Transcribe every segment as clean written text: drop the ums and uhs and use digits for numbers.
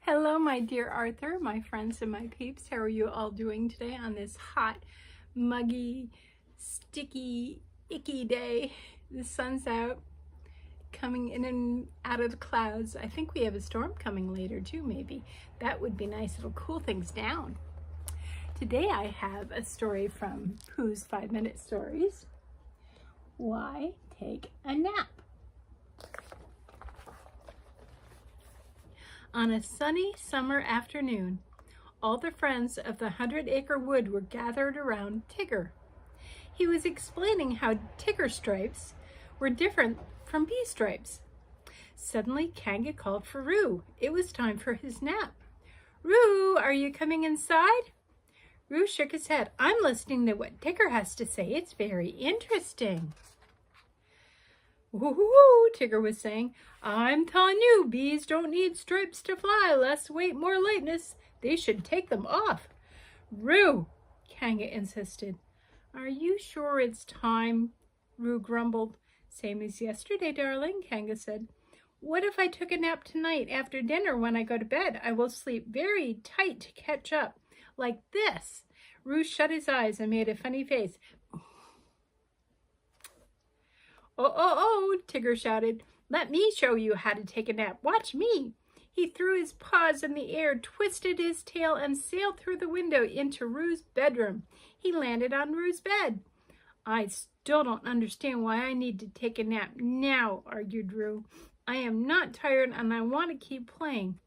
Hello, my dear Arthur, my friends and my peeps. How are you all doing today on this hot, muggy, sticky, icky day? The sun's out, coming in and out of the clouds. I think we have a storm coming later too, maybe. That would be nice. It'll cool things down. Today I have a story from Pooh's 5-Minute Stories. Why take a nap? On a sunny summer afternoon, all the friends of the 100-acre wood were gathered around Tigger. He was explaining how Tigger stripes were different from bee stripes. Suddenly, Kanga called for Roo. It was time for his nap. "Roo, are you coming inside?" Roo shook his head. "I'm listening to what Tigger has to say. It's very interesting." "Woo-hoo-hoo," Tigger was saying. "I'm telling you, bees don't need stripes to fly. Less weight, more lightness. They should take them off." "Roo," Kanga insisted. "Are you sure it's time?" Roo grumbled. "Same as yesterday, darling," Kanga said. "What if I took a nap tonight after dinner when I go to bed? I will sleep very tight to catch up. Like this." Roo shut his eyes and made a funny face. Oh, Tigger shouted. "Let me show you how to take a nap. Watch me." He threw his paws in the air, twisted his tail, and sailed through the window into Roo's bedroom. He landed on Roo's bed. "I still don't understand why I need to take a nap now," argued Roo. "I am not tired and I want to keep playing."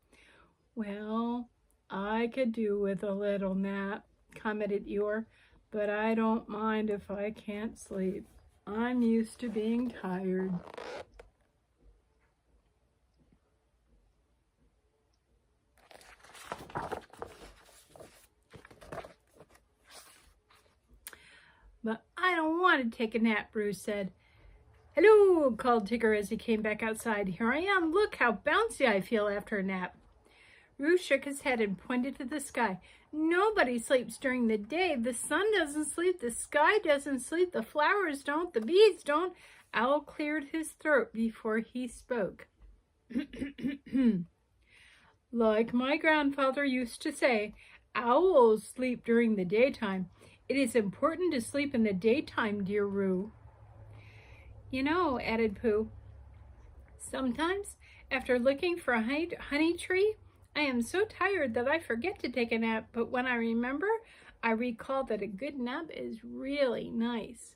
"Well, I could do with a little nap," commented Eeyore, "but I don't mind if I can't sleep. I'm used to being tired." "But I don't want to take a nap," Bruce said. "Hello," called Tigger as he came back outside. "Here I am. Look how bouncy I feel after a nap." Roo shook his head and pointed to the sky. "Nobody sleeps during the day. The sun doesn't sleep. The sky doesn't sleep. The flowers don't. The bees don't." Owl cleared his throat before he spoke. "Like my grandfather used to say, owls sleep during the daytime. It is important to sleep in the daytime, dear Roo." "You know," added Pooh, "sometimes after looking for a honey tree, I am so tired that I forget to take a nap, but when I remember, I recall that a good nap is really nice."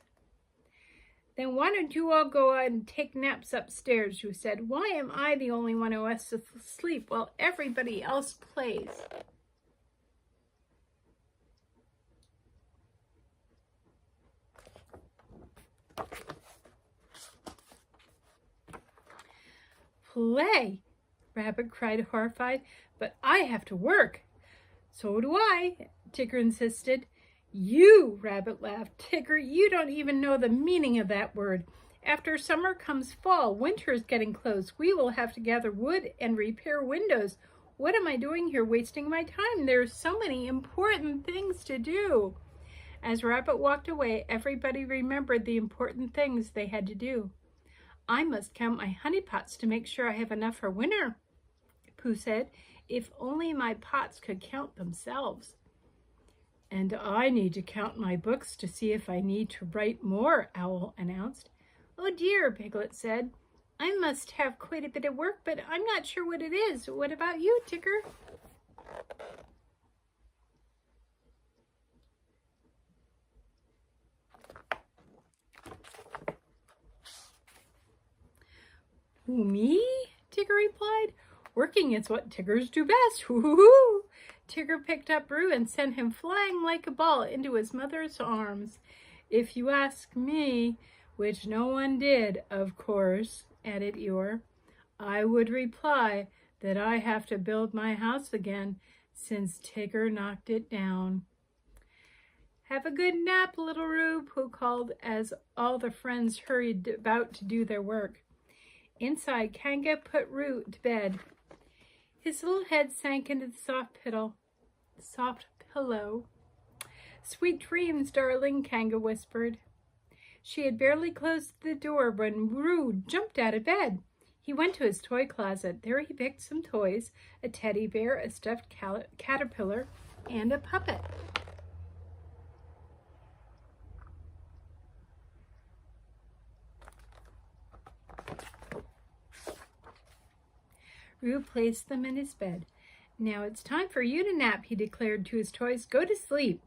"Then why don't you all go out and take naps upstairs?" Roo said. "Why am I the only one who has to sleep while everybody else plays?" "Play!" Rabbit cried, horrified. "But I have to work." "So do I," Tigger insisted. "You," Rabbit laughed. "Tigger, you don't even know the meaning of that word. After summer comes fall. Winter is getting close. We will have to gather wood and repair windows. What am I doing here wasting my time? There's so many important things to do." As Rabbit walked away, everybody remembered the important things they had to do. "I must count my honey pots to make sure I have enough for winter," Pooh said. "If only my pots could count themselves." "And I need to count my books to see if I need to write more," Owl announced. "Oh dear," Piglet said. "I must have quite a bit of work, but I'm not sure what it is. What about you, Tigger?" "Who, me?" Tigger replied. "Working is what Tiggers do best. Hoo-hoo-hoo!" Tigger picked up Roo and sent him flying like a ball into his mother's arms. "If you ask me, which no one did, of course," added Eeyore, "I would reply that I have to build my house again since Tigger knocked it down." "Have a good nap, little Roo," Pooh called as all the friends hurried about to do their work. Inside, Kanga put Roo to bed. His little head sank into the soft pillow. "Sweet dreams, darling," Kanga whispered. She had barely closed the door when Roo jumped out of bed. He went to his toy closet. There he picked some toys, a teddy bear, a stuffed caterpillar, and a puppet. Roo placed them in his bed. "Now it's time for you to nap," he declared to his toys. "Go to sleep."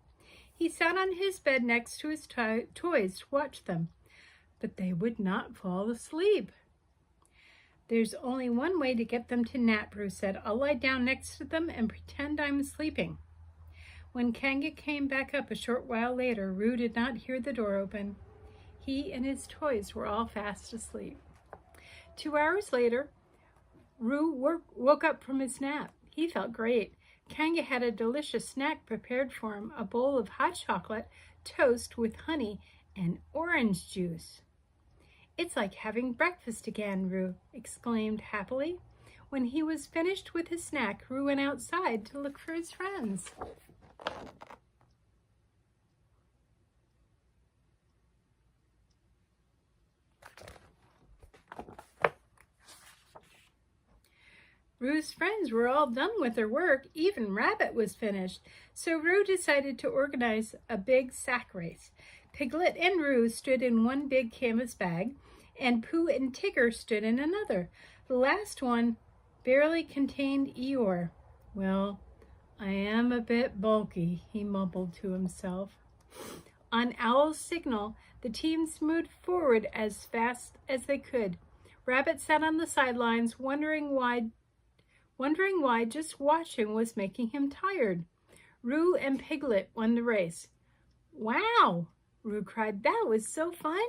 He sat on his bed next to his toys to watch them, but they would not fall asleep. "There's only one way to get them to nap," Roo said. "I'll lie down next to them and pretend I'm sleeping." When Kanga came back up a short while later, Roo did not hear the door open. He and his toys were all fast asleep. 2 hours later, Roo woke up from his nap. He felt great. Kanga had a delicious snack prepared for him, a bowl of hot chocolate, toast with honey, and orange juice. "It's like having breakfast again," Roo exclaimed happily. When he was finished with his snack, Roo went outside to look for his friends. Roo's friends were all done with their work. Even Rabbit was finished. So Roo decided to organize a big sack race. Piglet and Roo stood in one big canvas bag, and Pooh and Tigger stood in another. The last one barely contained Eeyore. "Well, I am a bit bulky," he mumbled to himself. On Owl's signal, the teams moved forward as fast as they could. Rabbit sat on the sidelines, wondering why just watching was making him tired. Roo and Piglet won the race. "Wow!" Roo cried. "That was so fun!"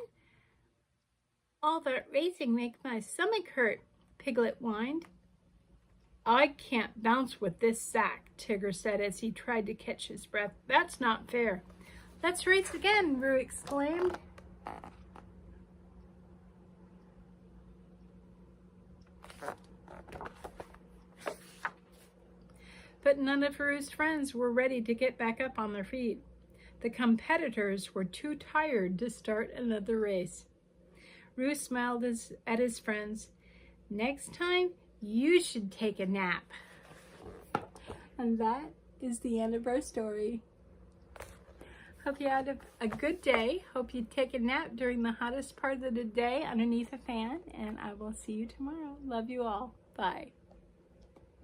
"All that racing makes my stomach hurt," Piglet whined. "I can't bounce with this sack," Tigger said as he tried to catch his breath. "That's not fair." "Let's race again," Roo exclaimed. But none of Roo's friends were ready to get back up on their feet. The competitors were too tired to start another race. Roo smiled at his friends. "Next time, you should take a nap." And that is the end of our story. Hope you had a good day. Hope you take a nap during the hottest part of the day underneath a fan. And I will see you tomorrow. Love you all. Bye.